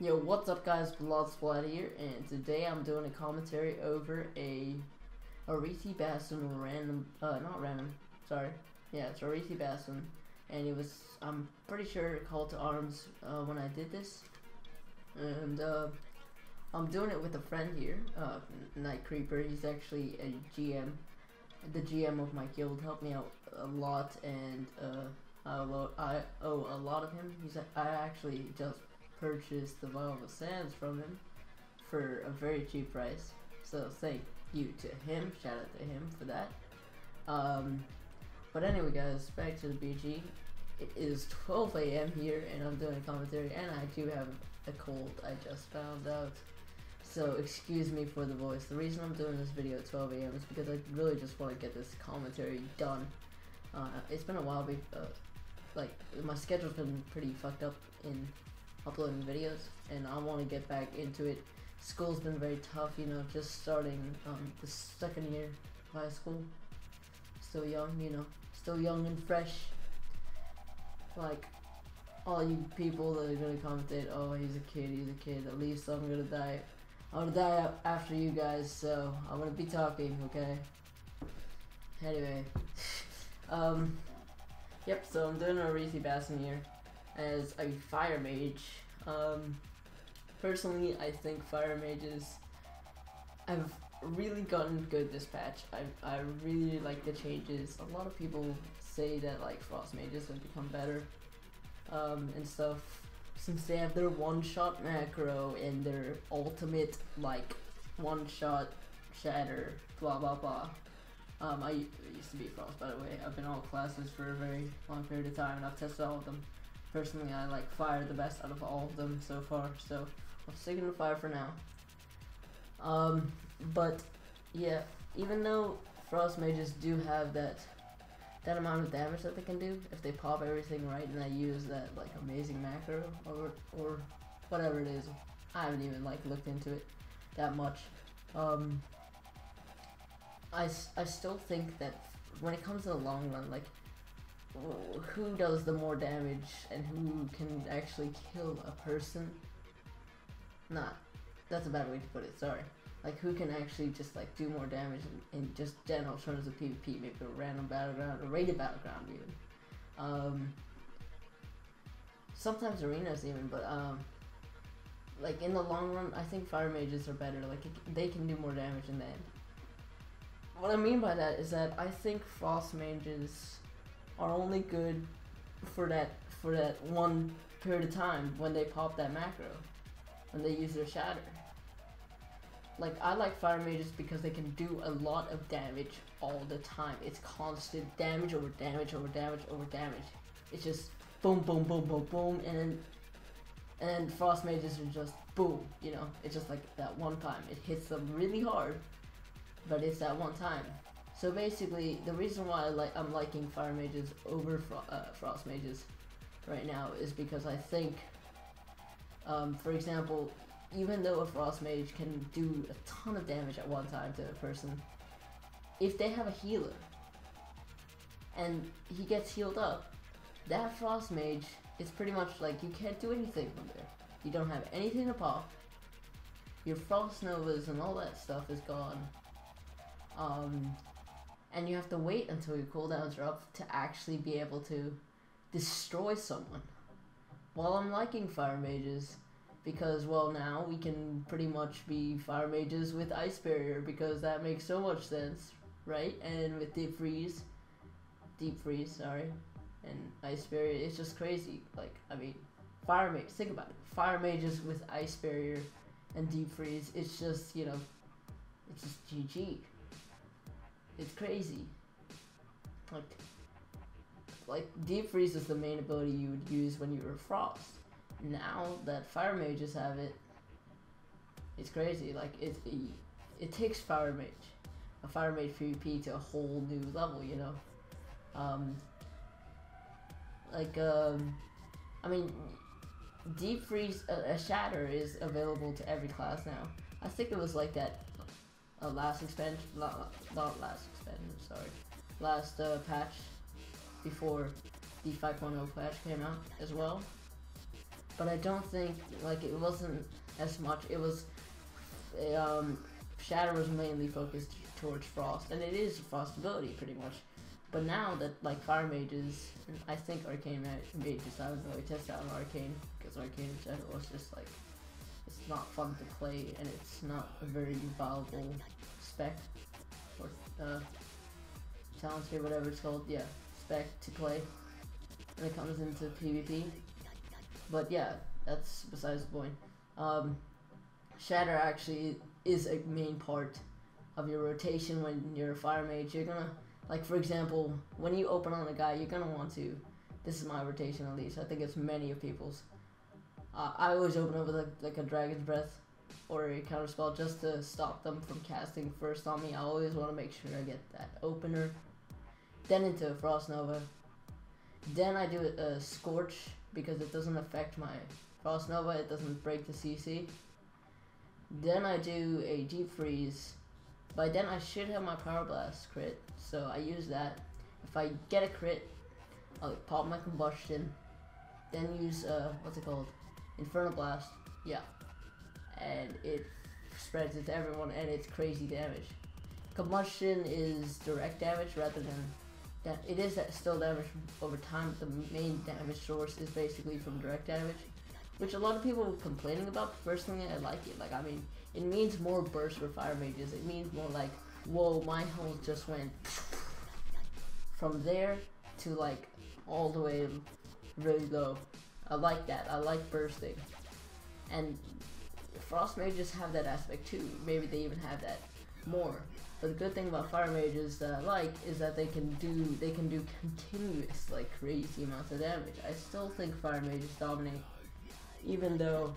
Yo, what's up guys, Bloodsplat here, and today I'm doing a commentary over a Arathi Basin not random, sorry, yeah, it's Arathi Basin, and it was, I'm pretty sure, call to arms when I did this, and I'm doing it with a friend here, Night Creeper. He's actually a GM, the GM of my guild, helped me out a lot, and I owe a lot of him. I actually just purchased the Vial of Sands from him for a very cheap price, so thank you to him, shout out to him for that. But anyway guys, back to the BG. It is 12 AM here and I'm doing a commentary, and I do have a cold, I just found out, so excuse me for the voice. The reason I'm doing this video at 12 AM is because I really just want to get this commentary done. It's been a while, like my schedule's been pretty fucked up in uploading videos, and I want to get back into it. School's been very tough, you know, just starting the second year of high school. Still young, you know, still young and fresh. Like, all you people that are gonna commentate, oh, he's a kid, at least I'm gonna die. I'm gonna die after you guys, so I'm gonna be talking, okay? Anyway, yep, so I'm doing a Arathi Basin here as a fire mage. Personally, I think fire mages have really gotten good this patch. I really like the changes. A lot of people say that like frost mages have become better and stuff since they have their one-shot macro and their ultimate like one-shot shatter, blah blah blah. I used to be frost, by the way. I've been all classes for a very long period of time and I've tested all of them. Personally, I like fire the best out of all of them so far, so I'm sticking to fire for now. But yeah, even though frost mages do have that amount of damage that they can do if they pop everything right and I use that like amazing macro or whatever it is, I haven't even like looked into it that much. I still think that when it comes to the long run, like, who does the more damage and who can actually kill a person? Nah, that's a bad way to put it, sorry. Like, who can actually just like do more damage in just general terms of PvP, maybe a random battleground, or rated battleground even. Sometimes arenas even, but like in the long run, I think fire mages are better. Like, they can do more damage in the end. What I mean by that is that I think frost mages are only good for that one period of time when they pop that macro, when they use their shatter. Like, I like fire mages because they can do a lot of damage all the time. It's constant damage over damage over damage over damage. It's just boom boom boom boom boom, and then frost mages are just boom, you know. It's just like that one time. It hits them really hard, but it's that one time. So basically, the reason why I'm liking fire mages over frost mages right now is because I think, for example, even though a frost mage can do a ton of damage at one time to a person, if they have a healer and he gets healed up, that frost mage is pretty much like you can't do anything from there. You don't have anything to pop. Your frost novas and all that stuff is gone. And you have to wait until your cooldowns are up to actually be able to destroy someone. While I'm liking fire mages, because, well, now we can pretty much be fire mages with ice barrier, because that makes so much sense, right? And with deep freeze, sorry, and ice barrier, it's just crazy. Like, I mean, fire mages, think about it. Fire mages with ice barrier and deep freeze, it's just, you know, it's just GG. It's crazy. Like deep freeze is the main ability you would use when you were frost. Now that fire mages have it, it's crazy. Like, it takes a fire mage PvP to a whole new level, you know. I mean, deep freeze, a shatter is available to every class now. I think it was like that last expansion, not last expansion, sorry, last patch before the 5.0 patch came out as well. but I don't think like it wasn't as much. It was Shatter was mainly focused towards Frost, and it is Frost ability pretty much. But now that like Fire Mages, I think Arcane Mages, I haven't really tested out on Arcane because Arcane in general is just like, it's not fun to play and it's not a very valuable spec or talent or whatever it's called. Yeah, spec to play when it comes into PvP. But yeah, that's besides the point. Shatter actually is a main part of your rotation when you're a Fire Mage. You're gonna, like for example, when you open on a guy, you're gonna want to, this is my rotation at least, I think it's many of people's. I always open up with like a Dragon's Breath or a counterspell just to stop them from casting first on me. I always want to make sure I get that opener. Then into Frost Nova. Then I do a Scorch because it doesn't affect my Frost Nova, it doesn't break the CC. Then I do a Deep Freeze. By then I should have my Power Blast crit, so I use that. If I get a crit, I'll pop my Combustion, then use what's it called? Infernal Blast, yeah. And it spreads it to everyone and it's crazy damage. Combustion is direct damage rather than that. It is still damage over time, but the main damage source is basically from direct damage, which a lot of people are complaining about. Personally, I like it. Like, I mean, it means more burst for Fire Mages. It means more like, whoa, my health just went from there to like all the way really low. I like that. I like bursting. And Frost Mages have that aspect too. Maybe they even have that more. But the good thing about Fire Mages that I like is that they can do continuous, like, crazy amounts of damage. I still think Fire Mages dominate, even though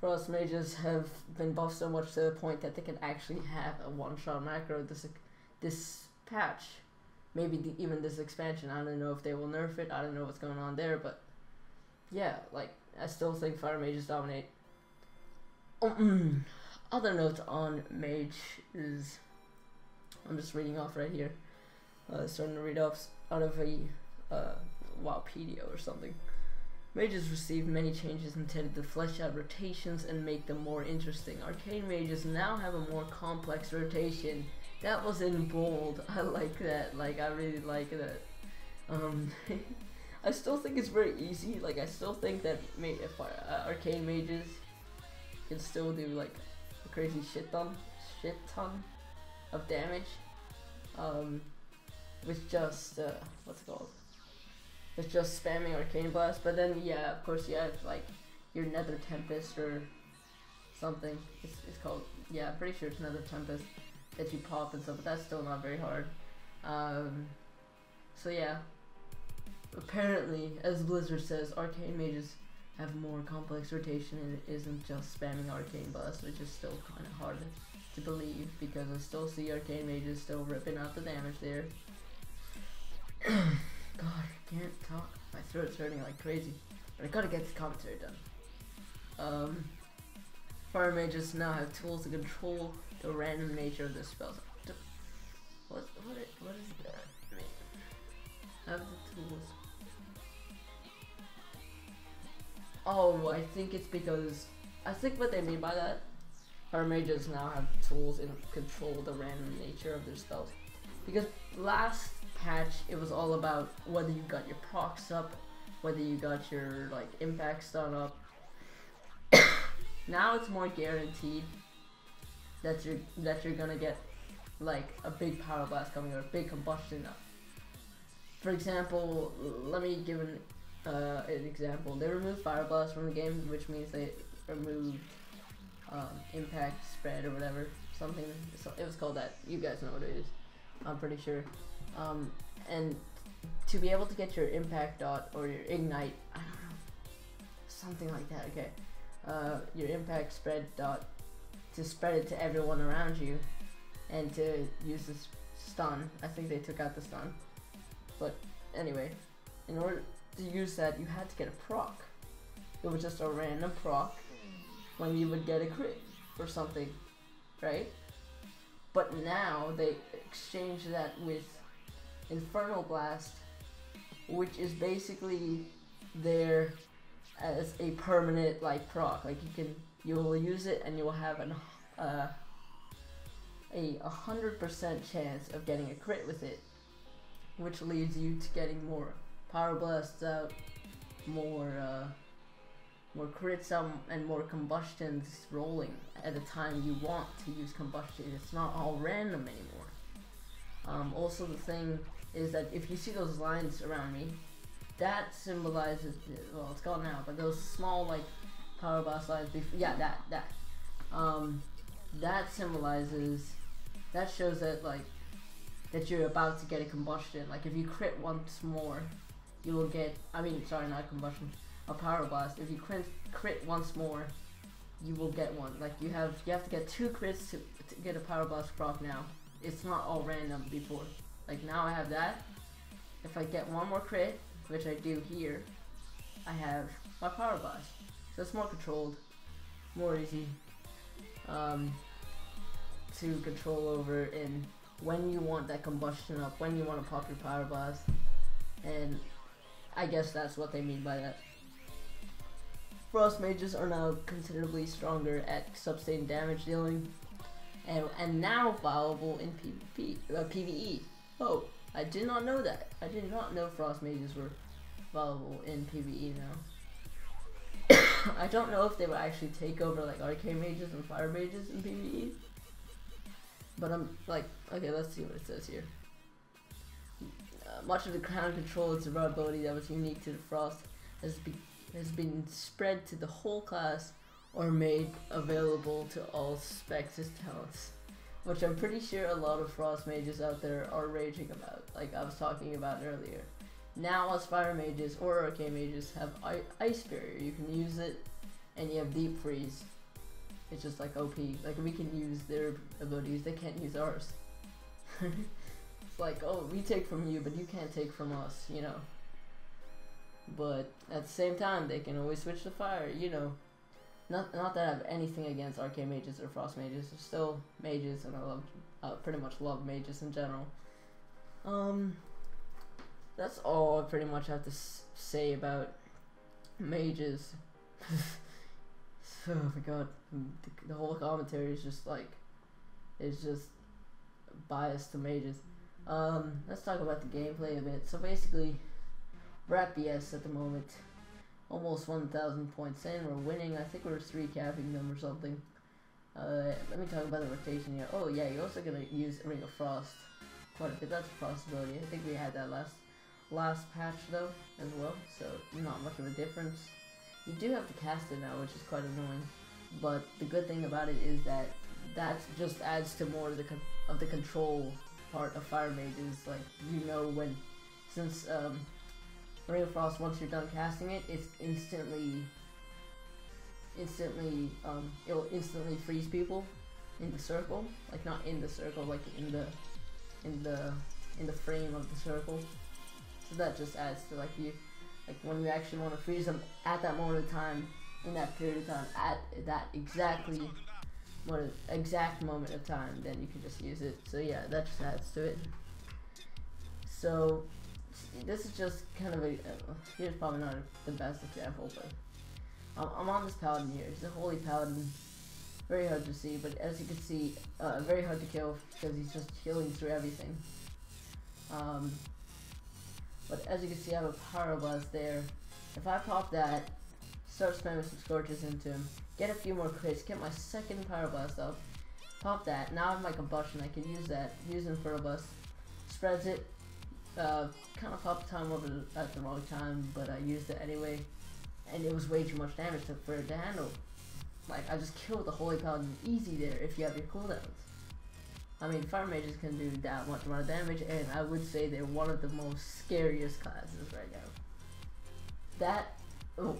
Frost Mages have been buffed so much to the point that they can actually have a one-shot macro this patch. Maybe even this expansion. I don't know if they will nerf it. I don't know what's going on there, but yeah, like, I still think Fire Mages dominate. Other notes on Mage is, I'm just reading off right here. Starting to read off out of a Wowpedia or something. Mages received many changes intended to flesh out rotations and make them more interesting. Arcane Mages now have a more complex rotation. That was in bold. I like that. Like, I really like that. I still think it's very easy. Like, I still think that Arcane Mages can still do like a crazy shit ton of damage. With just what's it called? With just spamming Arcane Blast. But then yeah, of course you have like your Nether Tempest or something. It's called, yeah, I'm pretty sure it's Nether Tempest that you pop and stuff, but that's still not very hard. So yeah, apparently, as Blizzard says, Arcane Mages have more complex rotation and it isn't just spamming Arcane Blast, which is still kind of hard to believe because I still see Arcane Mages still ripping out the damage there. God, I can't talk. My throat's hurting like crazy, but I gotta get this commentary done. Fire Mages now have tools to control the random nature of their spells. What is that mean? Have the tools. Oh, I think it's because, I think what they mean by that, Fire Mages now have tools to control the random nature of their spells. Because last patch, it was all about whether you got your procs up, whether you got your like impact stun up. Now it's more guaranteed that you're gonna get like a big power blast coming or a big combustion up. For example, let me give an example. They removed Fire Blast from the game, which means they removed impact spread or whatever, something. It was called that. You guys know what it is, I'm pretty sure. And to be able to get your impact dot or your ignite, I don't know, something like that. Okay, your impact spread dot to spread it to everyone around you, and to use this stun. I think they took out the stun, but anyway, in order to use that, you had to get a proc. It was just a random proc when you would get a crit or something, right? But now they exchange that with Infernal Blast, which is basically there as a permanent like proc. Like you will use it and you will have a 100% chance of getting a crit with it, which leads you to getting more power blasts out, more crits out, and more combustions rolling at the time you want to use combustion. It's not all random anymore. Also, the thing is that if you see those lines around me, that symbolizes, well, it's gone now, but those small like power blast lines, that symbolizes, that shows that like that you're about to get a combustion. Like if you crit once more, you will get, sorry, not combustion, a power blast. If you crit once more, you will get one. Like you have to get 2 crits to get a power blast proc now. It's not all random before. Like now I have that. If I get one more crit, which I do here, I have my power blast. So it's more controlled, more easy to control over in when you want that combustion up, when you want to pop your power blast, and I guess that's what they mean by that. Frost mages are now considerably stronger at sustained damage dealing, and now viable in PvE. Oh, I did not know that. I did not know Frost mages were viable in PvE now. I don't know if they will actually take over like Arcane mages and Fire mages in PvE. But I'm like, okay, let's see what it says here. Much of the crown control and survivability that was unique to the Frost has been spread to the whole class or made available to all Spex's talents, which I'm pretty sure a lot of Frost mages out there are raging about, like I was talking about earlier. Now us Fire mages or Arcane mages have Ice Barrier. You can use it, and you have Deep Freeze. It's just like OP. Like we can use their abilities, they can't use ours. It's like, oh, we take from you, but you can't take from us, you know. But at the same time, they can always switch to fire, you know. Not that I have anything against Arcane mages or Frost mages. They're still mages, and I pretty much love mages in general. That's all I pretty much have to say about mages. Oh my god, the whole commentary is just like, it's just biased to mages. Let's talk about the gameplay a bit. So basically, we're at BS at the moment. Almost 1,000 points in, we're winning. I think we're 3-capping them or something. Let me talk about the rotation here. Oh yeah, you're also gonna use Ring of Frost quite a bit. That's a possibility. I think we had that last patch though as well, so not much of a difference. You do have to cast it now, which is quite annoying, but the good thing about it is that just adds to more of the control part of Fire mages. Like, you know, when, since Ring of Frost, once you're done casting it, it's it'll instantly freeze people in the circle, like not in the circle, like in the frame of the circle. So that just adds to like when you actually want to freeze them at that moment of time, in that period of time, at that exact moment of time, then you can just use it. So yeah, that just adds to it. So this is just kind of here's probably not the best example, but I'm on this paladin here. He's a holy paladin, very hard to see, but as you can see, very hard to kill because he's just healing through everything. But as you can see, I have a power blast there. If I pop that, start spamming some scorches into him, get a few more crits, get my second power blast up, pop that. Now I have my combustion. I can use that. Use Inferno Bust, spreads it. Kind of popped time over at the wrong time, but I used it anyway, and it was way too much damage for it to handle. Like, I just killed the Holy Paladin easy there if you have your cooldowns. I mean, Fire mages can do that much amount of damage, and I would say they're one of the most scariest classes right now.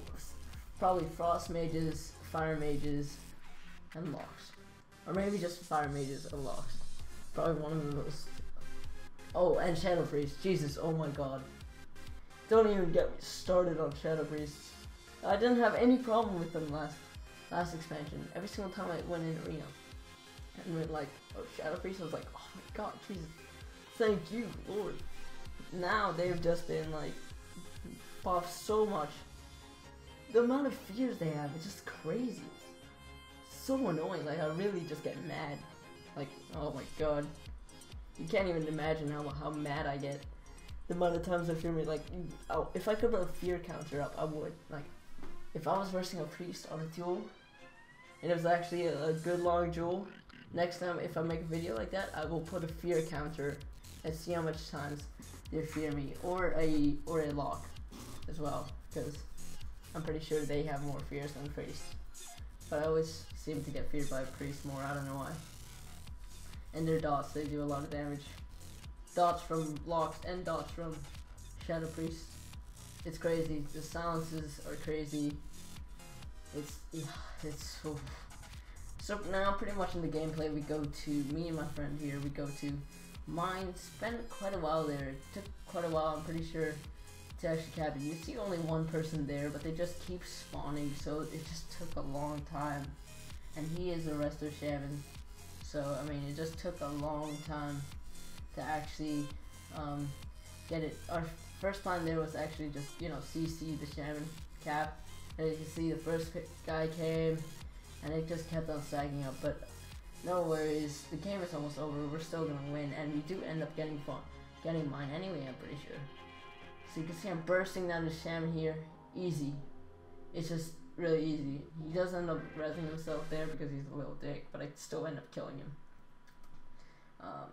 Probably Frost mages, Fire mages, and Locks. Or maybe just Fire mages and Locks. Probably one of the most... Oh, and Shadow Priest. Jesus, oh my god. Don't even get me started on Shadow Priests. I didn't have any problem with them last expansion. Every single time I went in arena and went like, oh, Shadow Priest, I was like, oh my god, Jesus, thank you, Lord. Now they've just been like buffed so much the amount of fears they have, it's just crazy. It's so annoying. Like, I really just get mad. Like, oh my god. You can't even imagine how mad I get. The amount of times I fear me, like, oh, if I could put a fear counter up, I would. Like, if I was versing a priest on a duel, and it was actually a good long duel, next time if I make a video like that, I will put a fear counter and see how much times they fear me, or a lock as well, because I'm pretty sure they have more fears than priests. But I always seem to get feared by priests more, I don't know why. And their dots, they do a lot of damage. Dots from locks and dots from shadow priests. It's crazy. The silences are crazy. It's so now pretty much in the gameplay we go to, me and my friend here, we go to mine, spent quite a while there. It took quite a while, I'm pretty sure, to actually cap it. You see only one person there, but they just keep spawning, so it just took a long time. And he is a resto shaman, so I mean it just took a long time to actually get it. Our first time there was actually just, you know, CC the shaman cap. And you can see the first guy came and it just kept on sagging up, but no worries, the game is almost over, we're still gonna win, and we do end up getting mine anyway, I'm pretty sure. So you can see I'm bursting down the shaman here, easy. It's just really easy. He does end up rezzing himself there because he's a little dick, but I still end up killing him.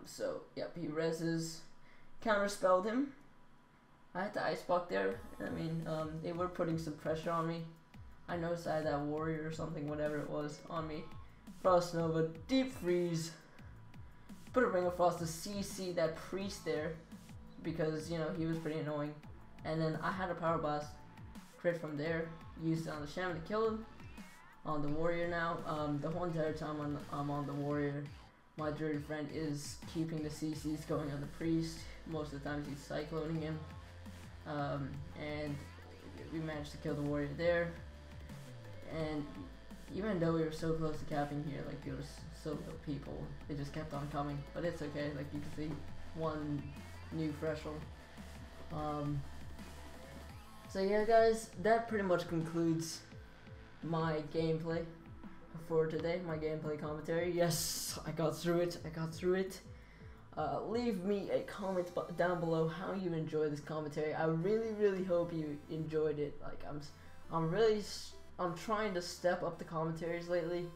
So yep, he rezzes, counterspelled him. I had the icebox there. I mean, they were putting some pressure on me. I noticed I had that warrior or something, whatever it was, on me. Frost Nova, deep freeze. Put a ring of frost to CC that priest there because, you know, he was pretty annoying. And then I had a power blast crit from there, used it on the shaman to kill him. On the warrior now, the whole entire time I'm on the warrior, my druid friend is keeping the CCs going on the priest. Most of the times he's cycloning him. And we managed to kill the warrior there. And even though we were so close to capping here, like there was so little people, they just kept on coming. But it's okay, like you can see, one new threshold. So yeah guys, that pretty much concludes my gameplay for today, my gameplay commentary. Yes, I got through it. Leave me a comment down below how you enjoy this commentary. I really hope you enjoyed it. Like I'm trying to step up the commentaries lately.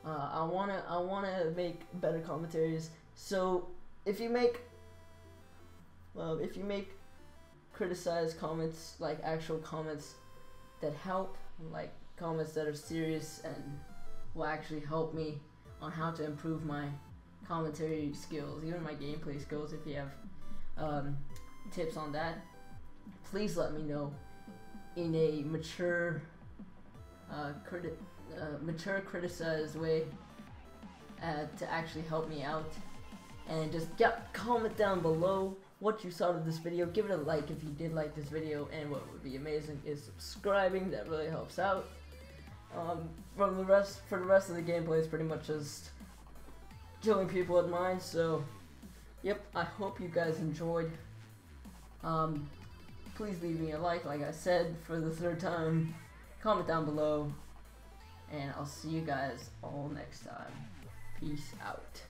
I wanna make better commentaries. So if you make criticize comments, like actual comments that help, like comments that are serious and will actually help me on how to improve my commentary skills, even my gameplay skills, if you have tips on that, please let me know in a mature criticized way to actually help me out. And just comment down below what you thought of this video. Give it a like if you did like this video, and what would be amazing is subscribing. That really helps out. For the rest of the gameplay is pretty much just killing people at mine. So yep, I hope you guys enjoyed. Please leave me a like I said for the third time. Comment down below, and I'll see you guys all next time. Peace out.